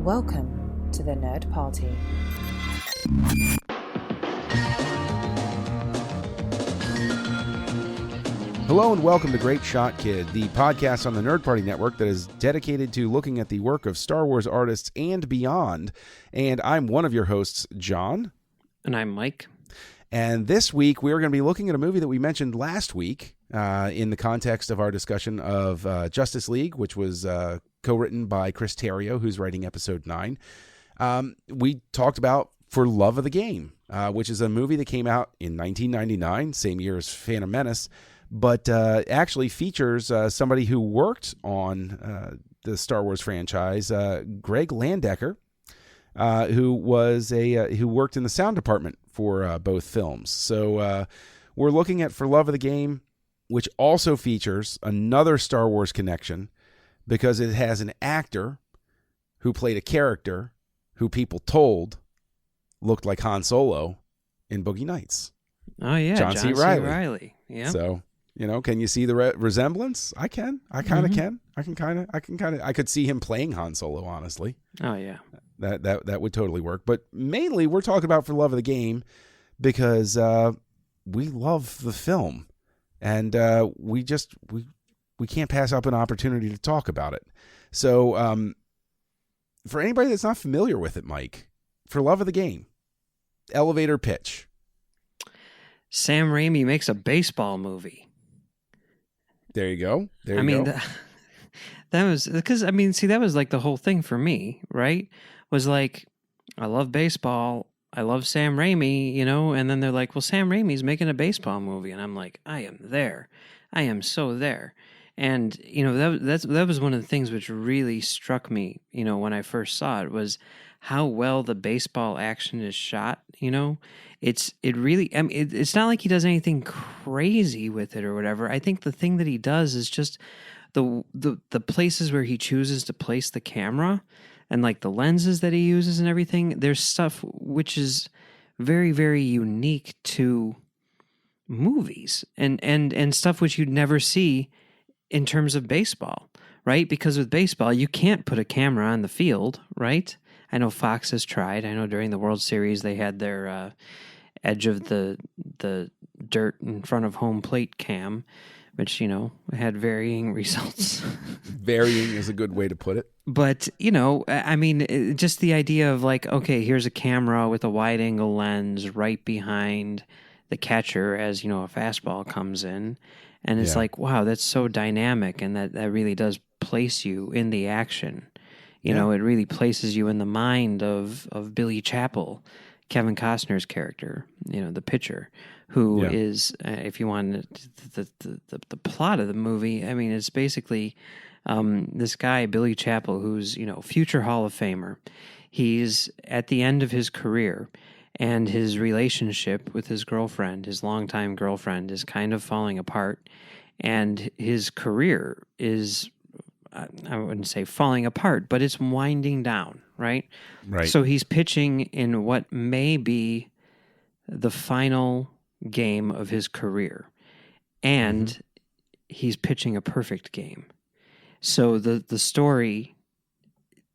Welcome to the Nerd Party. Hello and welcome to Great Shot Kid, the podcast on the Nerd Party Network that is dedicated to looking at the work of Star Wars artists and beyond. And I'm one of your hosts, John. And I'm Mike. And this week we are going to be looking at a movie that we mentioned last week in the context of our discussion of Justice League, which was co-written by Chris Terrio, who's writing episode 9. We talked about For Love of the Game, which is a movie that came out in 1999, same year as Phantom Menace, but actually features somebody who worked on the Star Wars franchise, Gregg Landaker, who worked in the sound department for both films. So we're looking at For Love of the Game, which also features another Star Wars connection because it has an actor who played a character who people told looked like Han Solo in Boogie Nights. Oh, yeah. John C. Reilly. Yeah. So, can you see the resemblance? I can. I kind of can. I could see him playing Han Solo, honestly. Oh, yeah. That would totally work. But mainly we're talking about For Love of the Game because we love the film. And we can't pass up an opportunity to talk about it. So for anybody that's not familiar with it, Mike, For Love of the Game, elevator pitch. Sam Raimi makes a baseball movie. There you go. That was because, that was like the whole thing for me, right? Was like, I love baseball. I love Sam Raimi, and then they're like, well, Sam Raimi's making a baseball movie. And I'm like, I am there. I am so there. And, that was one of the things which really struck me, when I first saw it was how well the baseball action is shot, It's not like he does anything crazy with it or whatever. I think the thing that he does is just the places where he chooses to place the camera and like the lenses that he uses and everything. There's stuff which is very, very unique to movies and stuff which you'd never see in terms of baseball, right? Because with baseball, you can't put a camera on the field, right? I know Fox has tried. I know during the World Series they had their edge of the dirt in front of home plate cam, which, had varying results. Varying is a good way to put it. But, just the idea of like, okay, here's a camera with a wide angle lens right behind the catcher as, a fastball comes in. And it's like, wow, that's so dynamic. And that really does place you in the action. It really places you in the mind of Billy Chapel, Kevin Costner's character, the pitcher, who is, if you want the plot of the movie, it's basically this guy, Billy Chapel, who's, future Hall of Famer. He's at the end of his career, and his relationship with his girlfriend, his longtime girlfriend, is kind of falling apart, and his career is, I wouldn't say falling apart, but it's winding down, right? Right. So he's pitching in what may be the final game of his career, and he's pitching a perfect game. So the story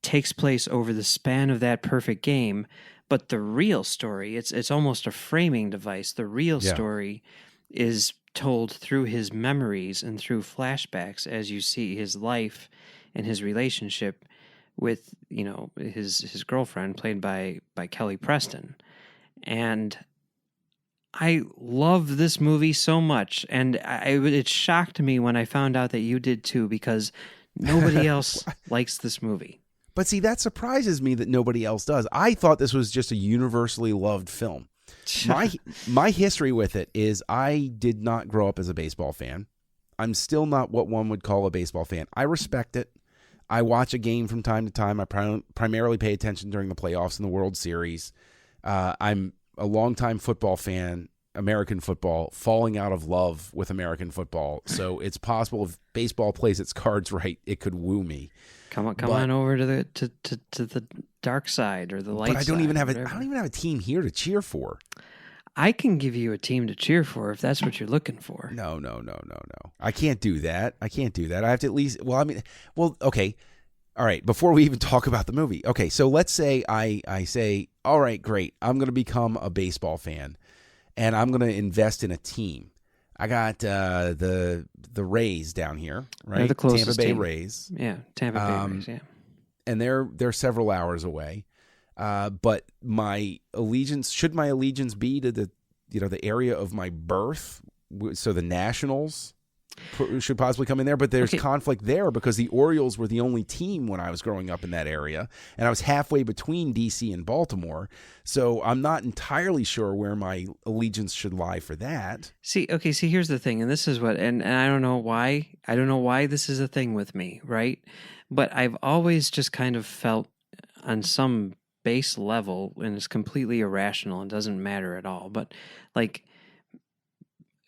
takes place over the span of that perfect game, but the real story, it's almost a framing device. The real story is told through his memories and through flashbacks as you see his life and his relationship with, his girlfriend played by Kelly Preston. And I love this movie so much. And it shocked me when I found out that you did too, because nobody else likes this movie. But see, that surprises me that nobody else does. I thought this was just a universally loved film. My history with it is I did not grow up as a baseball fan. I'm still not what one would call a baseball fan. I respect it. I watch a game from time to time. I primarily pay attention during the playoffs and the World Series. I'm a longtime football fan, American football, falling out of love with American football. So it's possible if baseball plays its cards right, it could woo me. Come on over to the dark side or the light side. But I don't even have a team here to cheer for. I can give you a team to cheer for if that's what you're looking for. No. I can't do that. I have to at least. Okay. All right, before we even talk about the movie. Okay, so let's say I say, all right, great. I'm going to become a baseball fan, and I'm going to invest in a team. I got the Rays down here, right? They're the closest Tampa Bay team. Rays. Yeah, Tampa Bay Rays, yeah. And they're several hours away. But should my allegiance be to the area of my birth? So the Nationals should possibly come in there, but there's conflict there because the Orioles were the only team when I was growing up in that area, and I was halfway between D.C. and Baltimore, so I'm not entirely sure where my allegiance should lie for that. See, here's the thing, and this is and I don't know why this is a thing with me, right? But I've always just kind of felt on some base level, and it's completely irrational and doesn't matter at all, but like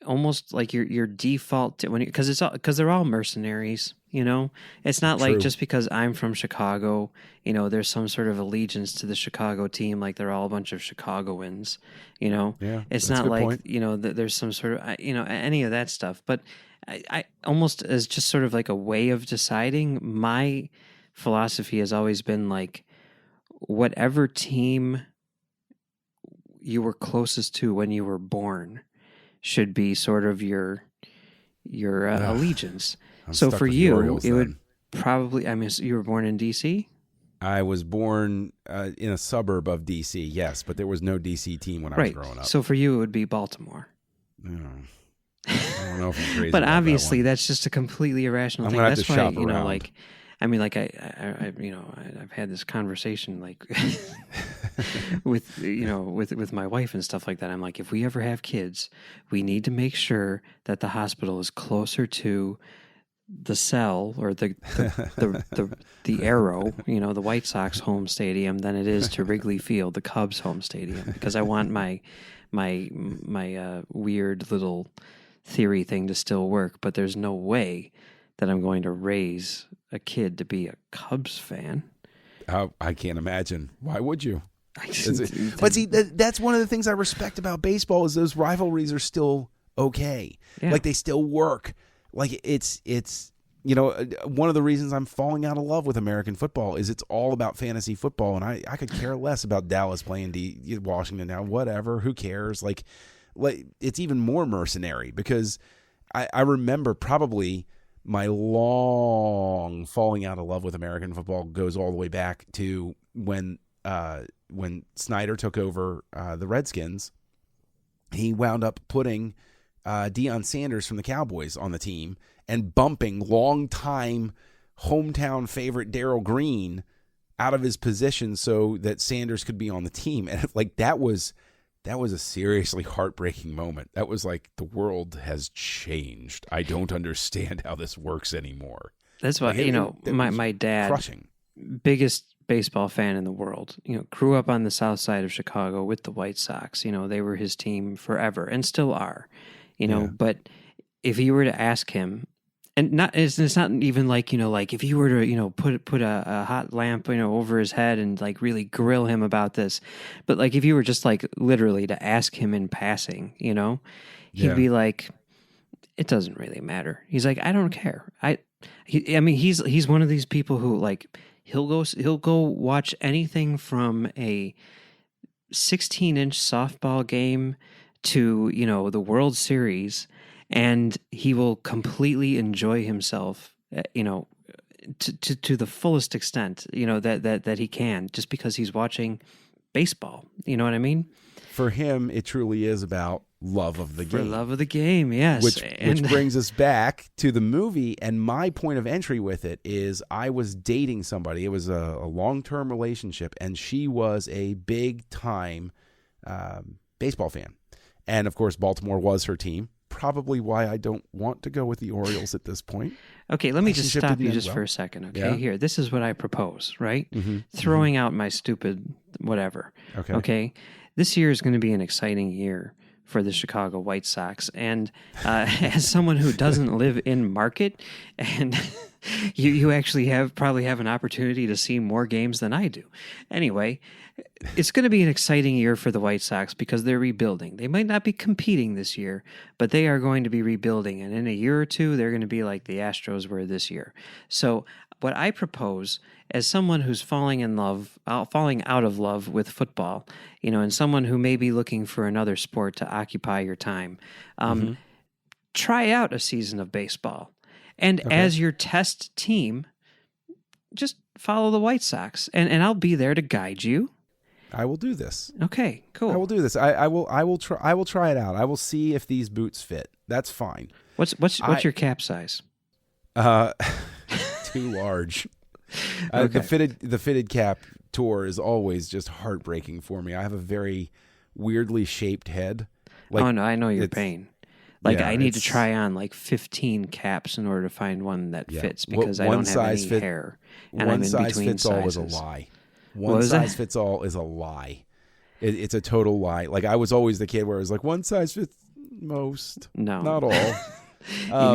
almost like your default because they're all mercenaries, it's not True. like just because I'm from Chicago, there's some sort of allegiance to the Chicago team, like they're all a bunch of Chicagoans, Yeah, it's that's a not good like point. that there's some sort of any of that stuff, but I almost as just sort of like a way of deciding. My philosophy has always been like whatever team you were closest to when you were born should be sort of your allegiance. I'm So stuck for with the you, Orioles, it would then. probably. I mean, you were born in D.C. I was born in a suburb of D.C., yes, but there was no D.C. team when I was Right. growing up. So for you, it would be Baltimore. No. I don't know if I'm crazy But about obviously, that that's just a completely irrational I'm thing. gonna have That's to why shop around. like, I mean, like I've had this conversation like with my wife and stuff like that. I'm like, if we ever have kids, we need to make sure that the hospital is closer to the cell or the Arrow, the White Sox home stadium than it is to Wrigley Field, the Cubs home stadium, because I want my weird little theory thing to still work. But there's no way that I'm going to raise a kid to be a Cubs fan. I can't imagine. Why would you? But But see, that's one of the things I respect about baseball is those rivalries are still okay. Yeah. Like they still work. Like it's one of the reasons I'm falling out of love with American football is it's all about fantasy football, and I could care less about Dallas playing Washington now. Whatever, who cares? Like it's even more mercenary because I remember probably my long falling out of love with American football goes all the way back to when Snyder took over the Redskins. He wound up putting Deion Sanders from the Cowboys on the team and bumping longtime hometown favorite Darryl Green out of his position so that Sanders could be on the team. And like that was a seriously heartbreaking moment. That was like the world has changed. I don't understand how this works anymore. That's why my dad, crushing, biggest baseball fan in the world, grew up on the south side of Chicago with the White Sox. They were his team forever and still are. But if you were to ask him, and it's not even like like if you were to put a hot lamp over his head and like really grill him about this, but like if you were just like literally to ask him in passing, he'd be like, it doesn't really matter. He's like, I don't care. I mean he's one of these people who like he'll go watch anything from a 16-inch softball game to the World Series, and he will completely enjoy himself to the fullest extent that he can, just because he's watching baseball. You know what I mean? For him, it truly is about love of the game. For love of the game, yes. Which brings us back to the movie, and my point of entry with it is I was dating somebody. It was a long-term relationship, and she was a big-time baseball fan. And, of course, Baltimore was her team. Probably why I don't want to go with the Orioles at this point. Okay, let me just stop you just well. for a second, okay? Yeah. Here, this is what I propose, right? Mm-hmm. Throwing out my stupid whatever. Okay? This year is going to be an exciting year for the Chicago White Sox. And as someone who doesn't live in market, and you actually probably have an opportunity to see more games than I do. Anyway, it's going to be an exciting year for the White Sox because they're rebuilding. They might not be competing this year, but they are going to be rebuilding. And in a year or two, they're going to be like the Astros were this year. So what I propose as someone who's falling out of love with football, and someone who may be looking for another sport to occupy your time, try out a season of baseball. And as your test team, just follow the White Sox, and I'll be there to guide you. I will do this. Okay, cool. I will do this. I will try it out. I will see if these boots fit. That's fine. What's your cap size? Too large. Okay. The fitted cap tour is always just heartbreaking for me. I have a very weirdly shaped head. Oh no, I know your pain. Like, yeah, I need to try on like 15 caps in order to find one that fits, because I don't have any hair. And one I'm in size between fits all sizes. is a lie. One size fits all is a lie. It's a total lie. Like, I was always the kid where it was like, one size fits most. No. Not all.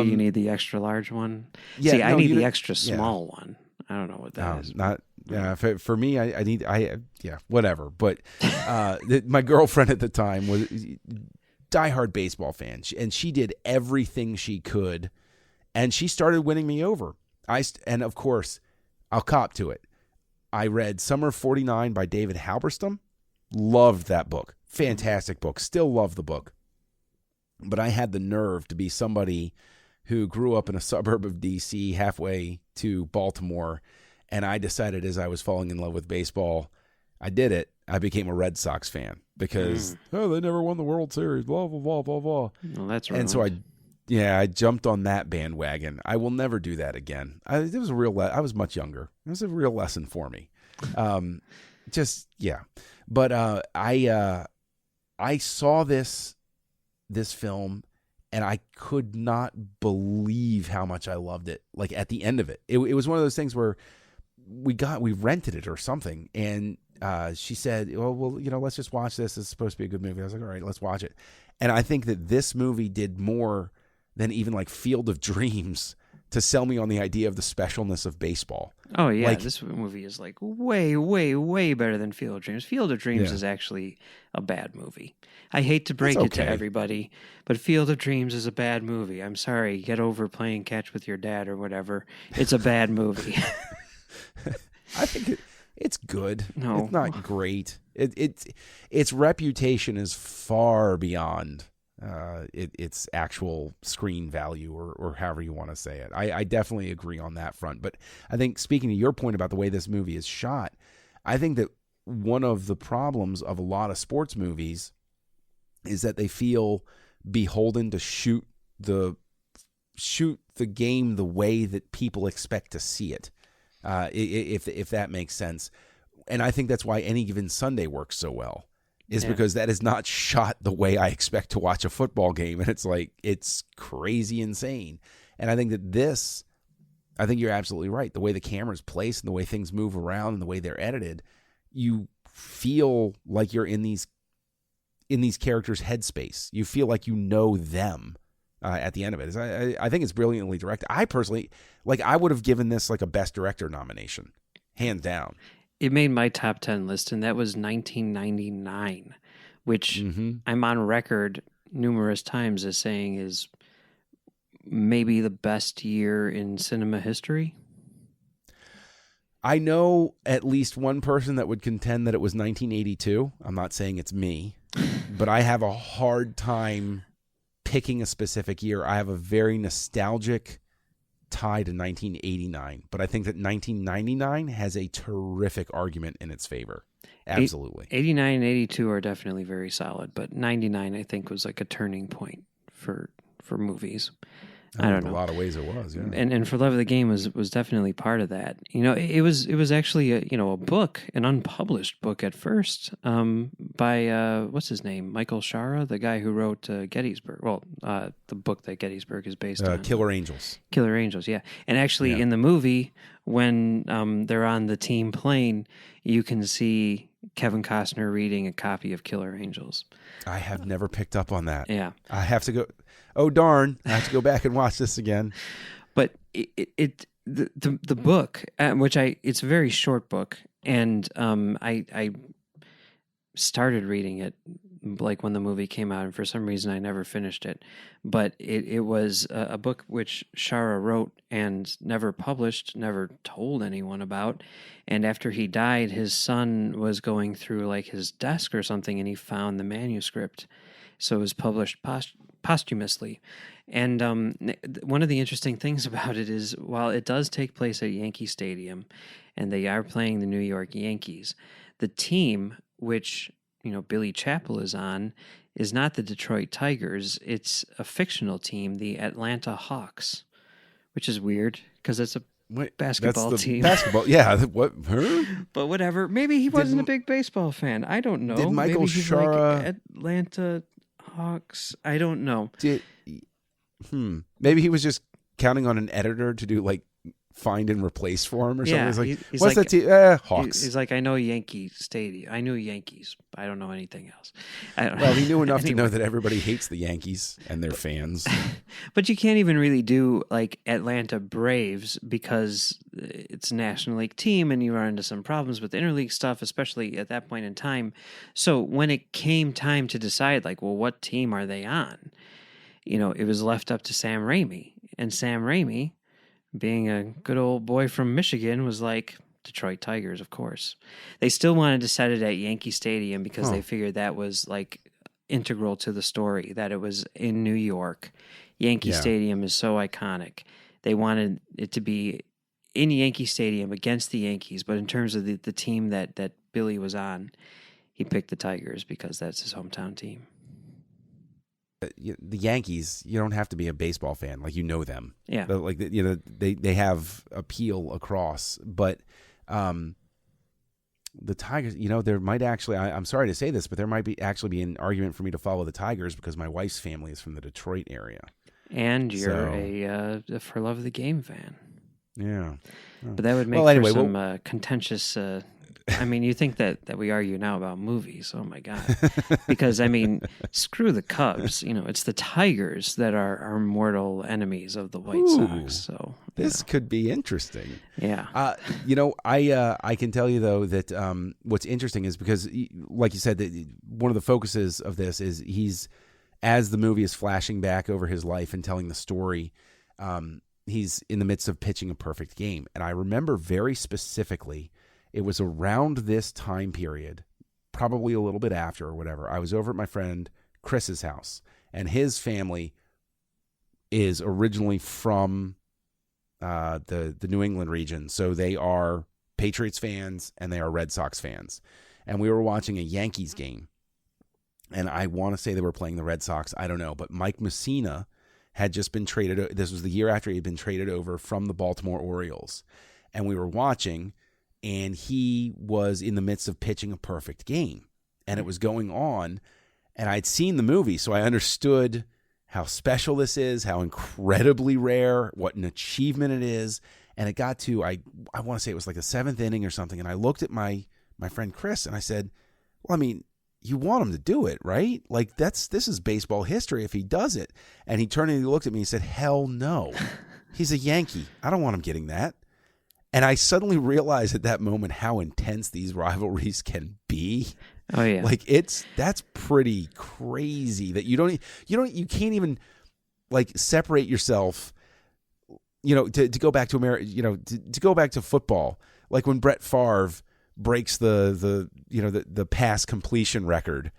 You need the extra large one? Yeah, See, I need the extra small one. I don't know what that is. Not for me. I need whatever. But my girlfriend at the time was diehard baseball fan, and she did everything she could, and she started winning me over. And of course, I'll cop to it. I read Summer of '49 by David Halberstam. Loved that book. Fantastic book. Still love the book. But I had the nerve to be somebody who grew up in a suburb of D.C. halfway to Baltimore, and I decided as I was falling in love with baseball, I did it. I became a Red Sox fan because, they never won the World Series, blah, blah, blah, blah, blah. Well, that's right. And so I jumped on that bandwagon. I will never do that again. I was much younger. It was a real lesson for me. But I saw this film, and I could not believe how much I loved it. Like, at the end of it, it was one of those things where we rented it or something, and she said, well, let's just watch this. It's supposed to be a good movie. I was like, all right, let's watch it. And I think that this movie did more than even like Field of Dreams to sell me on the idea of the specialness of baseball. Oh, yeah. This movie is like way, way, way better than Field of Dreams. Field of Dreams is actually a bad movie. I hate to break it to everybody, but Field of Dreams is a bad movie. I'm sorry. Get over playing catch with your dad or whatever. It's a bad movie. I think it's good. No. It's not great. Its reputation is far beyond its actual screen value or however you want to say it. I definitely agree on that front. But I think, speaking to your point about the way this movie is shot, I think that one of the problems of a lot of sports movies is that they feel beholden to shoot the game the way that people expect to see it, if that makes sense. And I think that's why Any Given Sunday works so well. Because that is not shot the way I expect to watch a football game. And it's crazy insane. And I think that I think you're absolutely right. The way the camera's placed and the way things move around and the way they're edited, you feel like you're in these characters' headspace. You feel like you know them at the end of it. I think it's brilliantly directed. I personally, I would have given this like a Best Director nomination, hands down. It made my top 10 list, and that was 1999, which I'm on record numerous times as saying is maybe the best year in cinema history. I know at least one person that would contend that it was 1982. I'm not saying it's me, but I have a hard time picking a specific year. I have a very nostalgic tie to 1989, but I think that 1999 has a terrific argument in its favor. Absolutely. 89 and 82 are definitely very solid, but 99 I think was like a turning point for movies. I don't know. In a lot of ways it was, yeah. And For Love of the Game was definitely part of that. It was actually a book, an unpublished book at first, by what's his name? Michael Shara, the guy who wrote Gettysburg. Well, the book that Gettysburg is based on. Killer Angels. Killer Angels, yeah. And actually in the movie, when they're on the team plane, you can see Kevin Costner reading a copy of Killer Angels. I have never picked up on that. Yeah. I have to go. Oh, darn. I have to go back and watch this again. But the book, it's a very short book, and I started reading it like when the movie came out, and for some reason I never finished it. But it was a book which Shara wrote and never published, never told anyone about. And after he died, his son was going through like his desk or something, and he found the manuscript. So it was published posthumously. And one of the interesting things about it is, while it does take place at Yankee Stadium, and they are playing the New York Yankees, the team which Billy Chappell is on is not the Detroit Tigers. It's a fictional team, the Atlanta Hawks, which is weird because it's a basketball team. Basketball, yeah. What? Her? But whatever. Maybe he wasn't a big baseball fan. I don't know. Did Michael Maybe he's Shara like Atlanta Hawks? I don't know. Maybe he was just counting on an editor to do like find and replace for him or something. He's what's like, that team? Hawks. He's like, I know Yankee Stadium. I knew Yankees. I don't know anything else. Well, he knew enough to know that everybody hates the Yankees and their fans. But you can't even really do like Atlanta Braves because it's a National League team, and you run into some problems with interleague stuff, especially at that point in time. So when it came time to decide, like, well, what team are they on? It was left up to Sam Raimi, and Sam Raimi, being a good old boy from Michigan, was like, Detroit Tigers, of course. They still wanted to set it at Yankee Stadium because they figured that was like integral to the story, that it was in New York. Yankee Stadium is so iconic. They wanted it to be in Yankee Stadium against the Yankees, but in terms of the team that Billy was on, he picked the Tigers because that's his hometown team. The Yankees, you don't have to be a baseball fan, like them. Yeah, like they have appeal across, but the Tigers, there might actually, I'm sorry to say this, but there might be an argument for me to follow the Tigers because my wife's family is from the Detroit area, and you're a For Love of the Game fan. Yeah, but that would make for some contentious. You think that we argue now about movies. Oh, my God. Because, screw the Cubs. It's the Tigers that are mortal enemies of the White Sox. So this could be interesting. Yeah. I can tell you, though, that what's interesting is because, like you said, that one of the focuses of this is as the movie is flashing back over his life and telling the story, he's in the midst of pitching a perfect game. And I remember very specifically, it was around this time period, probably a little bit after or whatever. I was over at my friend Chris's house, and his family is originally from the New England region. So they are Patriots fans and they are Red Sox fans. And we were watching a Yankees game, and I want to say they were playing the Red Sox. I don't know, but Mike Mussina had just been traded. This was the year after he had been traded over from the Baltimore Orioles. And we were watching, and he was in the midst of pitching a perfect game, and it was going on, and I'd seen the movie, so I understood how special this is, how incredibly rare, what an achievement it is. And it got to, I want to say it was like the seventh inning or something, and I looked at my friend Chris, and I said, well, you want him to do it, right? Like, this is baseball history if he does it. And he turned and he looked at me and said, hell no. He's a Yankee. I don't want him getting that. And I suddenly realized at that moment how intense these rivalries can be. Oh yeah, like that's pretty crazy that you can't even like separate yourself. To go back to America, to go back to football, like when Brett Favre breaks the pass completion record.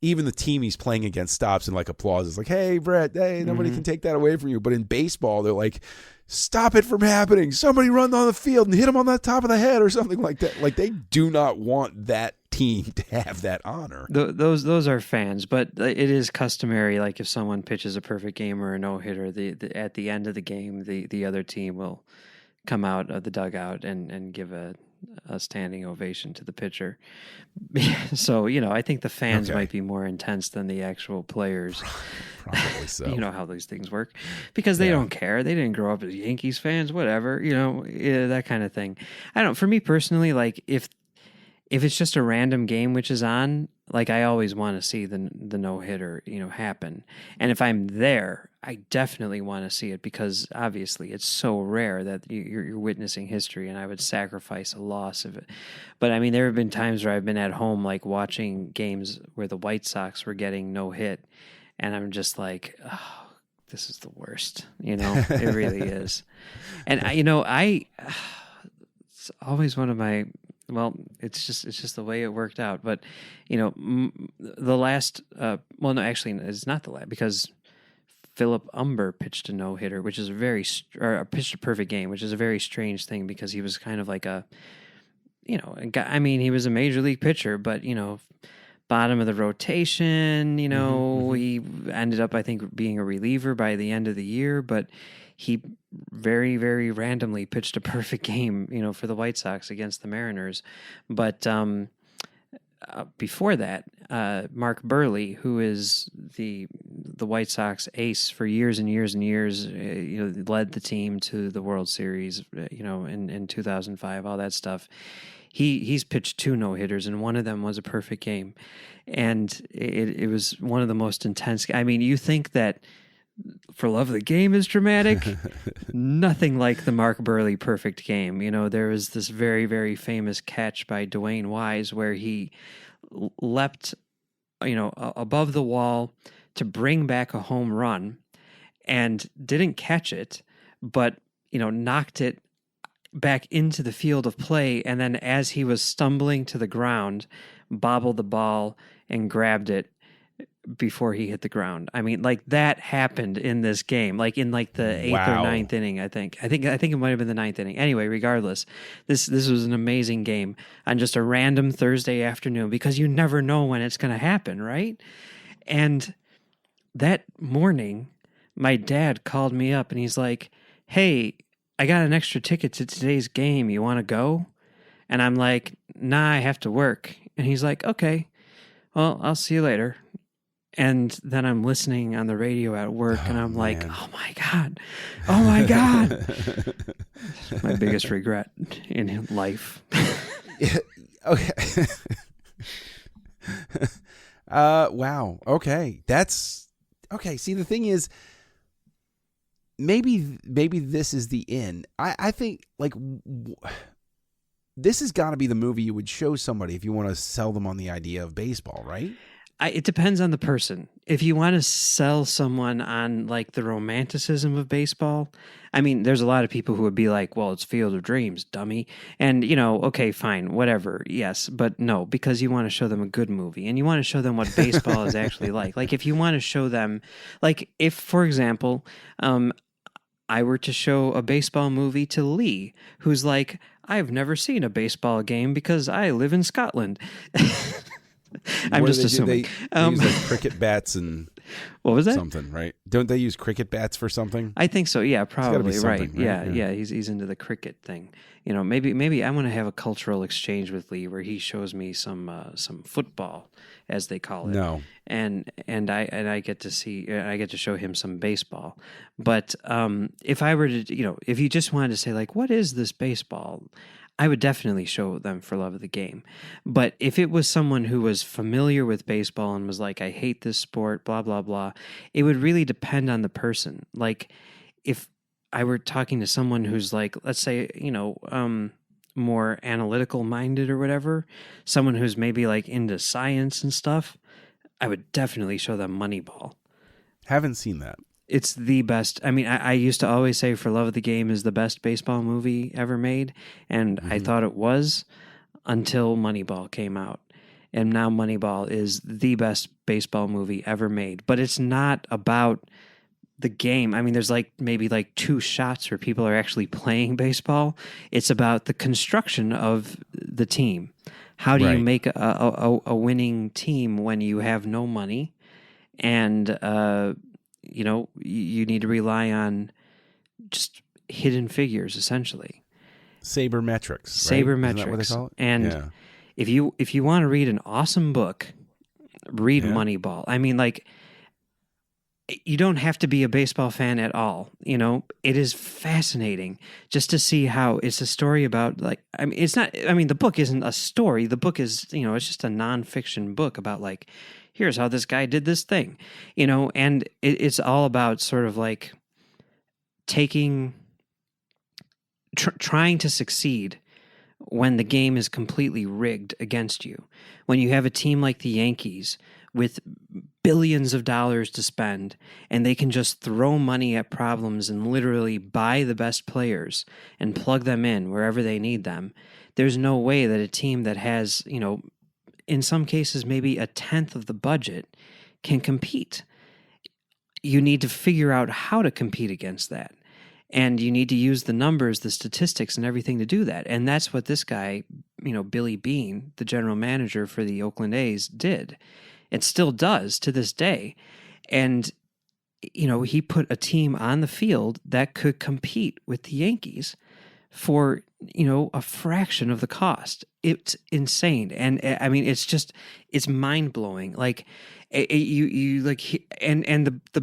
Even the team he's playing against stops and like applauses, like, "Hey, Brett! Hey, nobody can take that away from you." But in baseball, they're like, "Stop it from happening! Somebody run on the field and hit him on the top of the head or something like that." Like they do not want that team to have that honor. Those are fans, but it is customary. Like if someone pitches a perfect game or a no hitter, at the end of the game, the other team will come out of the dugout and give a standing ovation to the pitcher. So, I think the fans might be more intense than the actual players. Probably so. You know how these things work. Because they don't care. They didn't grow up as Yankees fans, whatever, that kind of thing. I don't, for me personally, like if it's just a random game which is on, like I always want to see the no-hitter, happen. And if I'm there, I definitely want to see it because obviously it's so rare that you're witnessing history, and I would sacrifice a loss of it. But I mean, there have been times where I've been at home, like watching games where the White Sox were getting no hit, and I'm just like, oh, this is the worst. It really is. And it's always one of my. Well, it's just the way it worked out. But the last. Well, no, actually, it's not the last because Philip Umber pitched a no-hitter, which is pitched a perfect game, which is a very strange thing because he was kind of like a guy. I mean, he was a major league pitcher, but bottom of the rotation. He ended up, I think, being a reliever by the end of the year, but he very, very randomly pitched a perfect game, for the White Sox against the Mariners. But before that, Mark Burley, who is the White Sox ace for years and years and years, led the team to the World Series, in 2005, all that stuff. He's pitched 2 no-hitters, and one of them was a perfect game. And it was one of the most intense. I mean, you think that For Love of the Game is dramatic. Nothing like the Mark Burley perfect game. There was this very, very famous catch by Dwayne Wise where he leapt, above the wall to bring back a home run and didn't catch it, but, knocked it back into the field of play. And then as he was stumbling to the ground, bobbled the ball and grabbed it before he hit the ground. I mean, like that happened in this game, like in like the 8th or 9th inning. I think it might have been the 9th inning. Anyway, regardless, this was an amazing game on just a random Thursday afternoon because you never know when it's going to happen, right? And that morning, my dad called me up and he's like, "Hey, I got an extra ticket to today's game. You want to go?" And I'm like, "Nah, I have to work." And he's like, "Okay, well, I'll see you later." And then I'm listening on the radio at work, and I'm like, "Oh my God. Oh my God." My biggest regret in life. Okay. Wow. Okay. That's okay. See, the thing is, maybe this is the in. I think like this has got to be the movie you would show somebody if you want to sell them on the idea of baseball, right? It depends on the person. If you want to sell someone on like the romanticism of baseball, I mean, there's a lot of people who would be like, "Well, it's Field of Dreams, dummy." And, okay, fine, whatever. Yes, but no, because you want to show them a good movie and you want to show them what baseball is actually like. Like if you want to show them, like if, for example, I were to show a baseball movie to Lee, who's like, "I've never seen a baseball game because I live in Scotland." I'm just assuming. They use like cricket bats and what was that? Something, right? Don't they use cricket bats for something? I think so. Yeah, probably right. Yeah. He's into the cricket thing. Maybe I want to have a cultural exchange with Lee where he shows me some football, as they call it. No, and I get to see, I get to show him some baseball. But if I were to, if you just wanted to say like, what is this baseball? I would definitely show them For Love of the Game. But if it was someone who was familiar with baseball and was like, "I hate this sport, blah, blah, blah," it would really depend on the person. Like, if I were talking to someone who's like, let's say, more analytical minded or whatever, someone who's maybe like into science and stuff, I would definitely show them Moneyball. Haven't seen that. It's the best. I mean, I used to always say For Love of the Game is the best baseball movie ever made, and I thought it was until Moneyball came out. And now Moneyball is the best baseball movie ever made. But it's not about the game. I mean, there's like maybe like 2 shots where people are actually playing baseball. It's about the construction of the team. How do you make a winning team when you have no money and you need to rely on just hidden figures, essentially. Sabermetrics. Sabermetrics. Isn't that what they call it? And if you want to read an awesome book, read Moneyball. I mean, like, you don't have to be a baseball fan at all. It is fascinating just to see how it's a story about, like, the book isn't a story. The book is, it's just a nonfiction book about, like, here's how this guy did this thing, and it's all about sort of like trying to succeed when the game is completely rigged against you. When you have a team like the Yankees with billions of dollars to spend and they can just throw money at problems and literally buy the best players and plug them in wherever they need them, there's no way that a team that has, in some cases maybe a tenth of the budget can compete. You need to figure out how to compete against that. And you need to use the numbers, the statistics, and everything to do that. And that's what this guy, Billy Beane, the general manager for the Oakland A's, did. It still does to this day. And, he put a team on the field that could compete with the Yankees for, a fraction of the cost. It's insane. And I mean, it's mind blowing. Like, the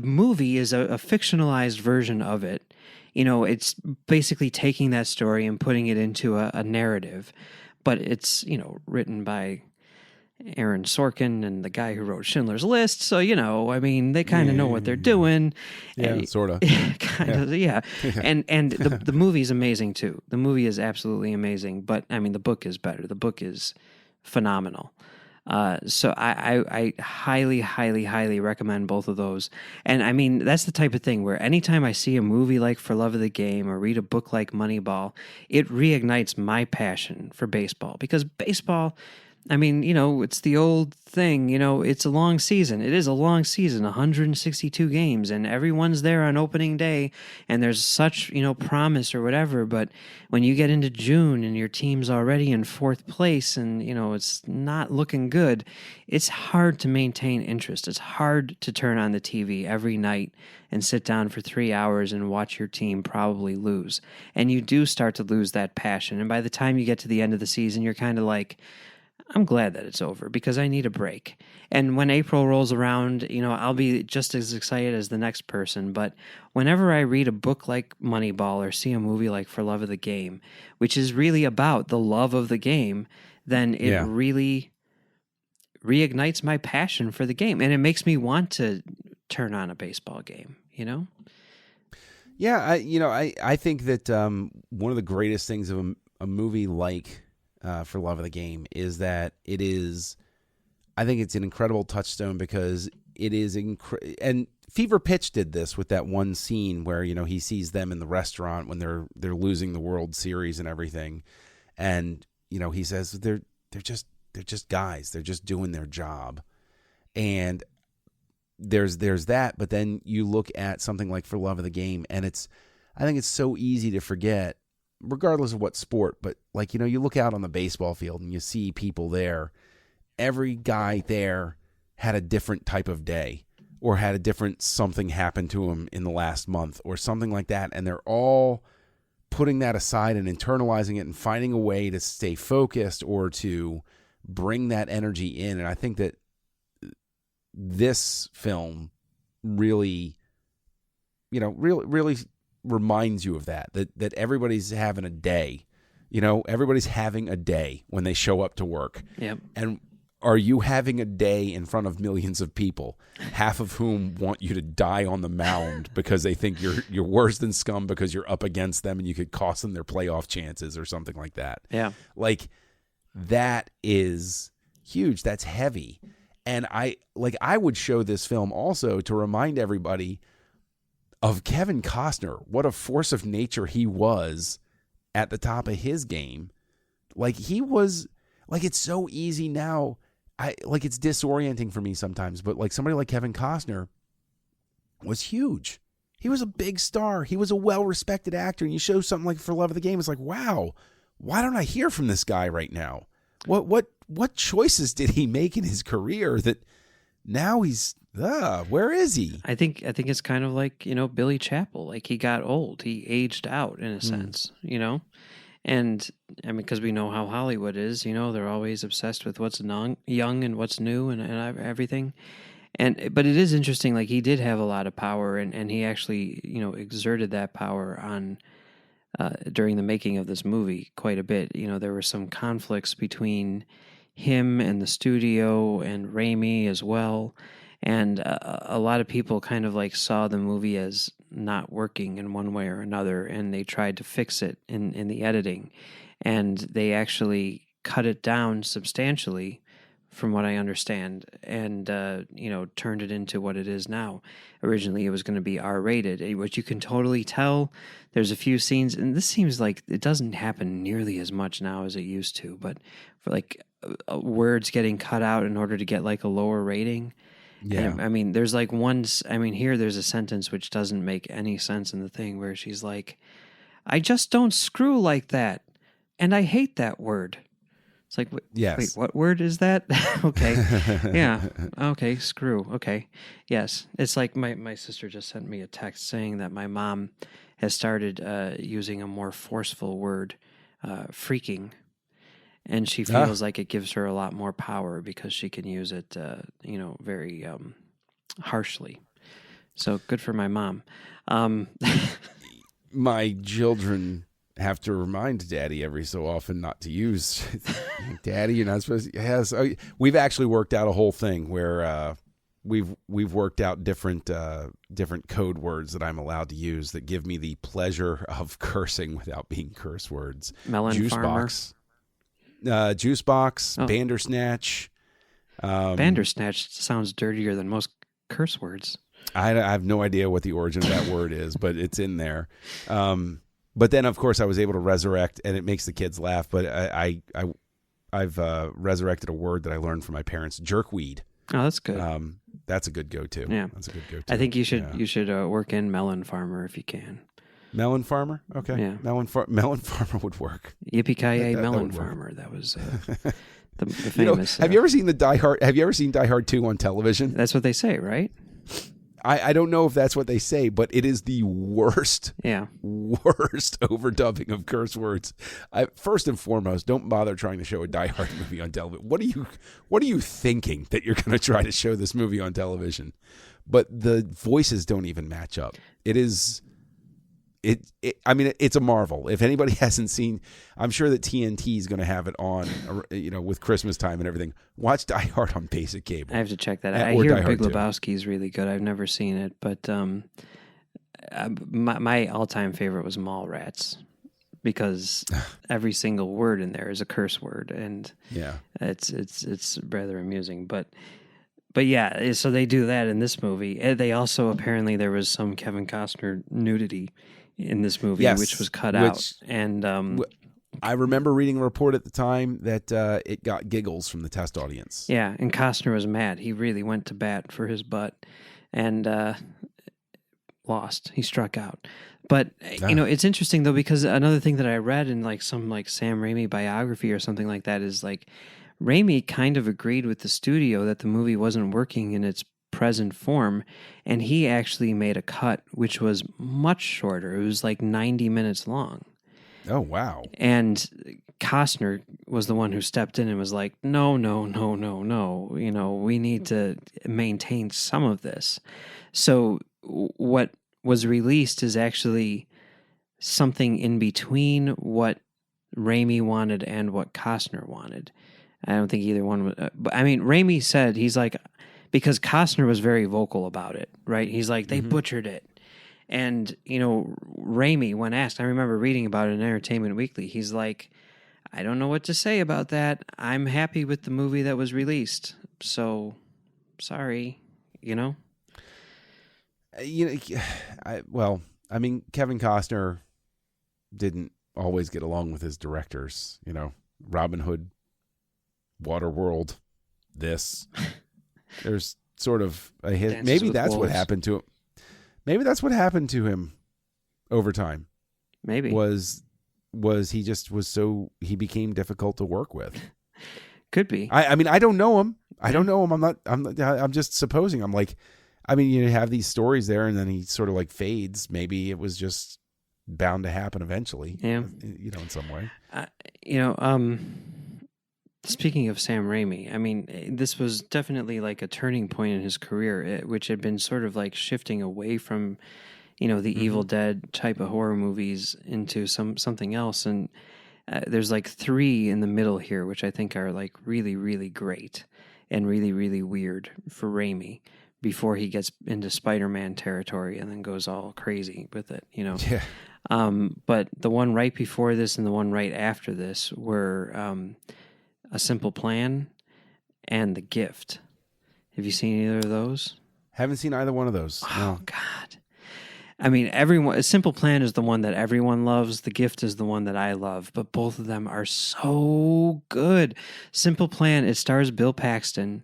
movie is a fictionalized version of it. It's basically taking that story and putting it into a narrative, but it's, written by Aaron Sorkin and the guy who wrote Schindler's List. So, they kind of know what they're doing. Yeah, sort of. Kind of, yeah. And the movie's amazing too. The movie is absolutely amazing, but I mean, the book is better. The book is phenomenal. So I highly, highly, highly recommend both of those. And I mean, that's the type of thing where anytime I see a movie like For Love of the Game or read a book like Moneyball, it reignites my passion for baseball, because baseball, I mean, it's the old thing, it's a long season. It is a long season, 162 games, and everyone's there on opening day, and there's such, promise or whatever. But when you get into June and your team's already in fourth place and, it's not looking good, it's hard to maintain interest. It's hard to turn on the TV every night and sit down for 3 hours and watch your team probably lose. And you do start to lose that passion. And by the time you get to the end of the season, you're kind of like, I'm glad that it's over because I need a break. And when April rolls around, I'll be just as excited as the next person. But whenever I read a book like Moneyball or see a movie like For Love of the Game, which is really about the love of the game, then it really reignites my passion for the game. And it makes me want to turn on a baseball game, Yeah, I think that one of the greatest things of a movie like For Love of the Game is that it is, I think it's an incredible touchstone because it is and Fever Pitch did this with that one scene where he sees them in the restaurant when they're losing the World Series and everything, and he says they're just guys, they're just doing their job, and there's that. But then you look at something like For Love of the Game, and I think it's so easy to forget, regardless of what sport, but you look out on the baseball field and you see people there. Every guy there had a different type of day or had a different something happen to him in the last month or something like that. And they're all putting that aside and internalizing it and finding a way to stay focused or to bring that energy in. And I think that this film really, really reminds you of that everybody's having a day, everybody's having a day when they show up to work. Yep. And are you having a day in front of millions of people, half of whom want you to die on the mound because they think you're worse than scum because you're up against them and you could cost them their playoff chances or something like that? Yeah. That is huge. That's heavy. And I would show this film also to remind everybody of Kevin Costner, what a force of nature he was at the top of his game. He was, it's so easy now. It's disorienting for me sometimes, but somebody like Kevin Costner was huge. He was a big star. He was a well-respected actor. And you show something like For Love of the Game, it's like, wow, why don't I hear from this guy right now? What choices did he make in his career that now he's, where is he? I think it's kind of like, Billy Chapel. He got old. He aged out in a sense, And I mean, because we know how Hollywood is, they're always obsessed with what's young and what's new and everything. But it is interesting. He did have a lot of power, and he actually, exerted that power on during the making of this movie quite a bit. There were some conflicts between him and the studio and Raimi as well. And a lot of people kind of like saw the movie as not working in one way or another, and they tried to fix it in the editing. And they actually cut it down substantially, from what I understand, and turned it into what it is now. Originally, it was going to be R-rated, which you can totally tell. There's a few scenes, and this seems like it doesn't happen nearly as much now as it used to, but for like words getting cut out in order to get like a lower rating. Yeah. And, I mean, there's like here there's a sentence which doesn't make any sense in the thing where she's like, I just don't screw like that, and I hate that word. It's like, yes. Wait, what word is that? Okay. Yeah. Okay. Screw. Okay. Yes. It's like my sister just sent me a text saying that my mom has started using a more forceful word, freaking. And she feels like it gives her a lot more power because she can use it, very harshly. So good for my mom. My children have to remind Daddy every so often not to use Daddy. You're not supposed to. Yes, we've actually worked out a whole thing where we've worked out different code words that I'm allowed to use that give me the pleasure of cursing without being curse words. Melon Juice farmer. box, juice box, Bandersnatch. Bandersnatch sounds dirtier than most curse words. I have no idea what the origin of that word is, but it's in there. But then, of course, I was able to resurrect, and it makes the kids laugh. But I've resurrected a word that I learned from my parents: jerkweed. Oh, that's good. That's a good go-to. Yeah, that's a good go-to. I think you should work in melon farmer if you can. Melon farmer, okay. Yeah, melon farmer would work. Yippee-ki-yay, melon farmer. That was the famous. Have you ever seen Die Hard? Have you ever seen Die Hard 2 on television? That's what they say, right? I don't know if that's what they say, but it is the worst overdubbing of curse words. First and foremost, don't bother trying to show a Die Hard movie on television. What are you thinking that you're going to try to show this movie on television? But the voices don't even match up. It's a marvel. If anybody hasn't seen, I'm sure that TNT is going to have it on, with Christmas time and everything. Watch Die Hard on basic cable. I have to check that out. I hear Big Lebowski is really good. I've never seen it, but my all-time favorite was Mallrats because every single word in there is a curse word, and it's rather amusing. But yeah, so they do that in this movie. They also apparently there was some Kevin Costner nudity in this movie, which was cut out. And I remember reading a report at the time that it got giggles from the test audience. Yeah, and Costner was mad. He really went to bat for his butt and lost. He struck out. But, it's interesting, though, because another thing that I read in like some like Sam Raimi biography or something like that is like Raimi kind of agreed with the studio that the movie wasn't working in its present form, and he actually made a cut which was much shorter. It was like 90 minutes long. Oh, wow. And Costner was the one who stepped in and was like, no, we need to maintain some of this. So what was released is actually something in between what Raimi wanted and what Costner wanted. I don't think either one was, but I mean, Raimi said, he's like, because Costner was very vocal about it, right? He's like, they butchered it. And, Raimi, when asked, I remember reading about it in Entertainment Weekly, he's like, I don't know what to say about that. I'm happy with the movie that was released. So, sorry, Kevin Costner didn't always get along with his directors, Robin Hood, Waterworld, this. There's sort of a hit. Maybe that's what happened to him. Maybe that's what happened to him over time. Maybe was he just was he became difficult to work with. Could be. I mean, I don't know him. I'm just supposing. I'm like, you have these stories there, and then he sort of like fades. Maybe it was just bound to happen eventually. Yeah. In some way. Speaking of Sam Raimi, this was definitely like a turning point in his career, which had been sort of like shifting away from, the Evil Dead type of horror movies into something else. And there's like 3 in the middle here, which I think are like really, really great and really, really weird for Raimi before he gets into Spider-Man territory and then goes all crazy with it, you know? Yeah. But the one right before this and the one right after this were A Simple Plan and The Gift. Have you seen either of those? Haven't seen either one of those. Oh, No. God. I mean, A Simple Plan is the one that everyone loves. The Gift is the one that I love. But both of them are so good. Simple Plan, it stars Bill Paxton,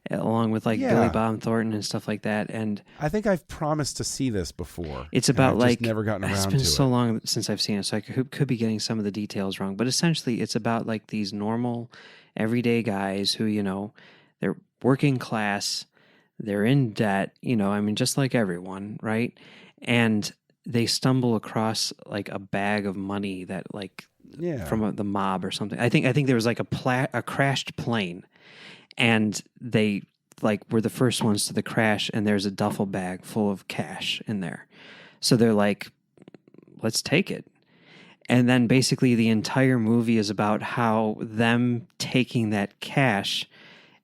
along with like Billy Bob Thornton and stuff like that. And I think I've promised to see this before. it's about I've like just never gotten around to it. It's been so long since I've seen it, so I could be getting some of the details wrong. But essentially, it's about like these normal, everyday guys who, you know, they're working class, they're in debt, you know, I mean, just like everyone, right? And they stumble across like a bag of money that like from the mob or something. I think there was like a crashed plane, and they like were the first ones to the crash, and there's a duffel bag full of cash in there. So they're like, let's take it. And then basically the entire movie is about how them taking that cash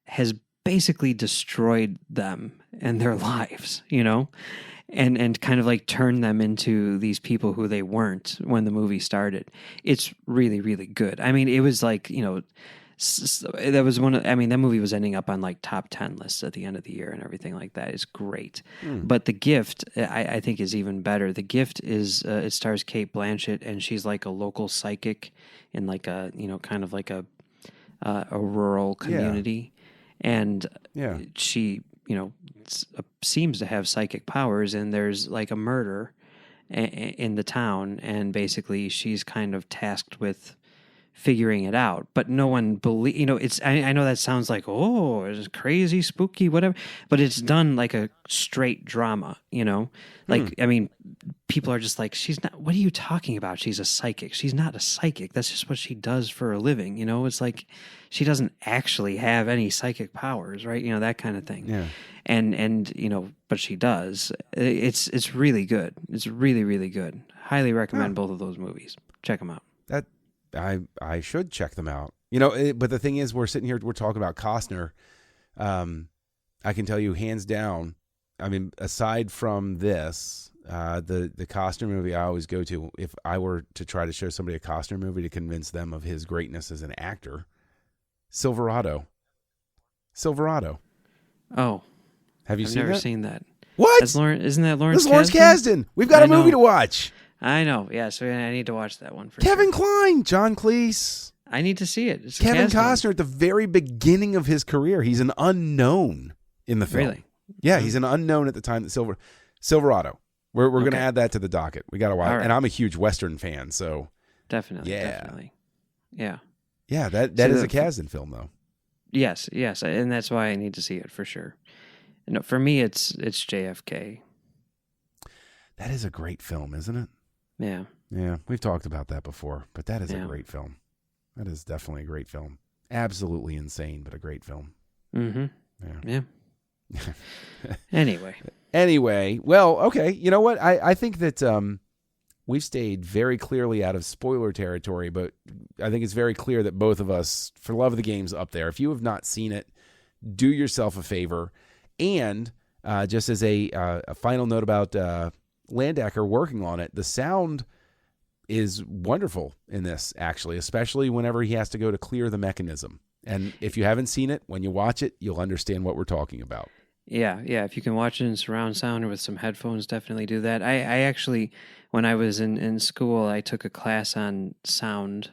has basically destroyed them and their lives, you know? And kind of like turn them into these people who they weren't when the movie started. It's really, really good. I mean, it was like, you know, that was that movie was ending up on like top 10 lists at the end of the year and everything like that. It's great. But The Gift, I think, is even better. The Gift is, it stars Cate Blanchett, and she's like a local psychic in like a, you know, kind of like a rural community. And she, you know, seems to have psychic powers, and there's like a murder in the town, and basically she's kind of tasked with figuring it out, but no one believe, you know, it's, I know that sounds like, oh, it's crazy, spooky, whatever, but it's done like a straight drama, you know, like, I mean, people are just like, she's not, what are you talking about? She's a psychic. She's not a psychic. That's just what she does for a living. You know, it's like, she doesn't actually have any psychic powers, right? You know, that kind of thing. Yeah. And, you know, but she does. It's really good. It's really, really good. Highly recommend both of those movies. Check them out. That, I should check them out. You know, but the thing is, we're sitting here, we're talking about Costner. I can tell you hands down, I mean, aside from this, the Costner movie I always go to, if I were to try to show somebody a Costner movie to convince them of his greatness as an actor, Silverado. Oh. Have you seen that? I've never seen that. What? Isn't that Lawrence Kasdan? That's Lawrence Kasdan. We've got a movie to watch. I know. Yeah, so I need to watch that one for Kevin sure. Kline, John Cleese. I need to see it. It's Kevin Costner at the very beginning of his career. He's an unknown in the film. Really? Yeah, he's an unknown at the time that Silverado. We're going to add that to the docket. We got to watch. Right. And I'm a huge Western fan, so definitely. Yeah. Yeah, that is a Kasdan film though. Yes, and that's why I need to see it for sure. You know, for me, it's JFK. That is a great film, isn't it? Yeah. Yeah, we've talked about that before, but that is a great film. That is definitely a great film. Absolutely insane, but a great film. Mm-hmm. Yeah. Anyway, well, okay. You know what? I think that we've stayed very clearly out of spoiler territory, but I think it's very clear that both of us, for love of the game's up there. If you have not seen it, do yourself a favor. And just as a final note about Landaker working on it, the sound is wonderful in this, actually, especially whenever he has to go to clear the mechanism. And if you haven't seen it, when you watch it, you'll understand what we're talking about. Yeah. If you can watch it in surround sound or with some headphones, definitely do that. I actually, when I was in school, I took a class on sound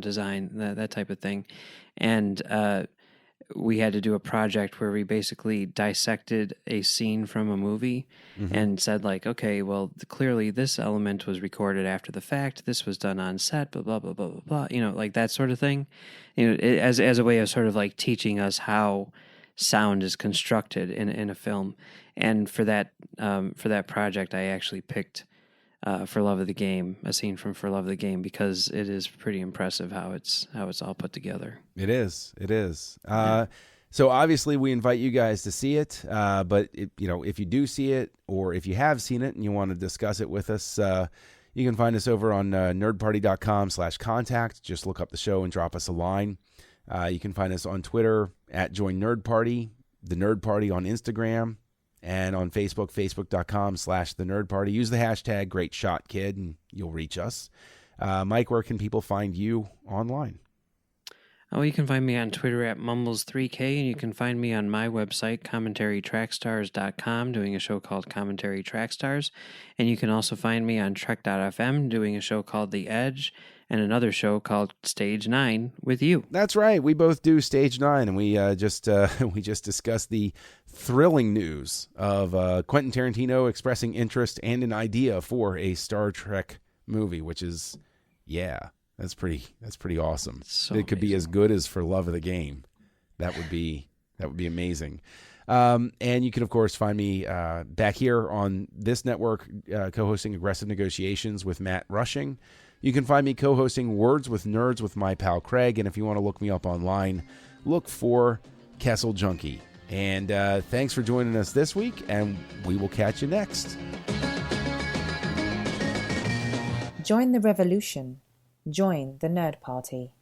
design, that type of thing. And we had to do a project where we basically dissected a scene from a movie and said, like, okay, well, clearly this element was recorded after the fact. This was done on set, blah, blah, blah, blah, blah, blah. You know, like that sort of thing. You know, as a way of sort of like teaching us how sound is constructed in a film. And for that project, I actually picked For Love of the Game, a scene from For Love of the Game, because it is pretty impressive how it's all put together. It is. So obviously we invite you guys to see it, but if you do see it, or if you have seen it and you want to discuss it with us, You can find us over on nerdparty.com/contact. Just look up the show and drop us a line. You can find us on Twitter at Join Nerd Party, The Nerd Party on Instagram, and on Facebook, facebook.com/The Nerd Party. Use the hashtag Great Shot Kid, and you'll reach us. Mike, where can people find you online? Oh, you can find me on Twitter at Mumbles3K, and you can find me on my website, commentarytrackstars.com, doing a show called Commentary Trackstars. And you can also find me on Trek.fm, doing a show called The Edge, and another show called Stage 9 with you. That's right. We both do Stage 9, and we just discussed the thrilling news of Quentin Tarantino expressing interest and an idea for a Star Trek movie, which is, that's pretty awesome. So it could be as good as For Love of the Game. That would be amazing. And you can, of course, find me back here on this network co-hosting Aggressive Negotiations with Matt Rushing. You can find me co-hosting Words with Nerds with my pal Craig. And if you want to look me up online, look for Kessel Junkie. And thanks for joining us this week, and we will catch you next. Join the revolution. Join the Nerd Party.